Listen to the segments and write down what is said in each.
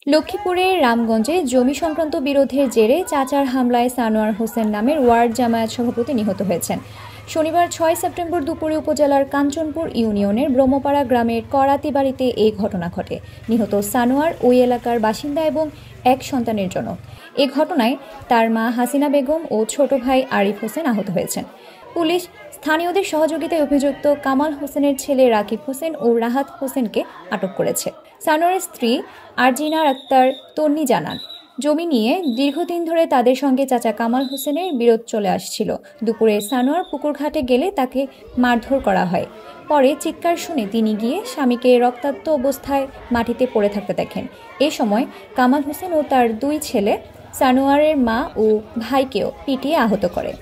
লক্ষ্মীপুরের রামগঞ্জে জমি সংক্রান্ত বিরোধের জেরে চাচার হামলায় সানোয়ার হোসেন নামের ওয়ার্ড জামায়াত সভাপতি নিহত হয়েছেন। শনিবার ৬ সেপ্টেম্বর দুপুরে উপজেলার কাঞ্চনপুর ইউনিয়নের ব্রহ্মপাড়া গ্রামের করাতি বাড়িতে এই ঘটনা ঘটে। নিহত সানোয়ার ওই এলাকার বাসিন্দা এবং এক সন্তানের জনক। এ ঘটনায় তার মা হাসিনা বেগম ও ছোট ভাই আরিফ হোসেন আহত হয়েছেন। পুলিশ স্থানীয়দের সহযোগিতায় অভিযুক্ত কামাল হোসেনের ছেলে রাকিব হোসেন ও রাহাত হোসেনকে আটক করেছে। সানোয়ারের স্ত্রী আরজিনা আক্তার তন্নি জানান, জমি নিয়ে দীর্ঘদিন ধরে তাদের সঙ্গে চাচা কামাল হোসেনের বিরোধ চলে আসছিল। দুপুরে সানোয়ার পুকুর ঘাটে গেলে তাকে মারধর করা হয়। পরে চিৎকার শুনে তিনি গিয়ে স্বামীকে রক্তাক্ত অবস্থায় মাটিতে পড়ে থাকতে দেখেন। এ সময় কামাল হোসেন ও তার দুই ছেলে সানোয়ারের মা ও ভাইকেও পিটিয়ে আহত করে।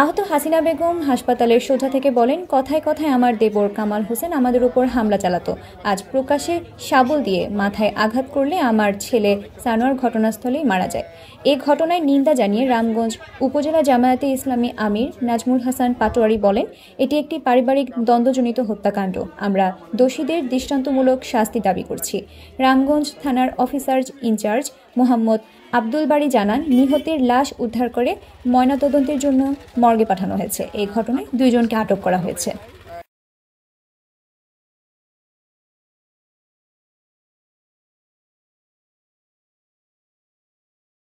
আহত হাসিনা বেগম হাসপাতালের সোজা থেকে বলেন, কথায় কথায় আমার দেবর কামাল হোসেন আমাদের উপর হামলা চালাতো। আজ প্রকাশ্যে শাবল দিয়ে মাথায় আঘাত করলে আমার ছেলে সানোয়ার ঘটনাস্থলেই মারা যায়। এ ঘটনায় নিন্দা জানিয়ে রামগঞ্জ উপজেলা জামায়াতে ইসলামী আমির নাজমুল হাসান পাটোয়ারি বলেন, এটি একটি পারিবারিক দ্বন্দ্বজনিত হত্যাকাণ্ড। আমরা দোষীদের দৃষ্টান্তমূলক শাস্তি দাবি করছি। রামগঞ্জ থানার অফিসার ইনচার্জ মোহাম্মদ আব্দুল বারী জানান, নিহতের লাশ উদ্ধার করে ময়নাতদন্তের জন্য মর্গে পাঠানো হয়েছে। এই ঘটনায় 2 জনকে আটক করা হয়েছে।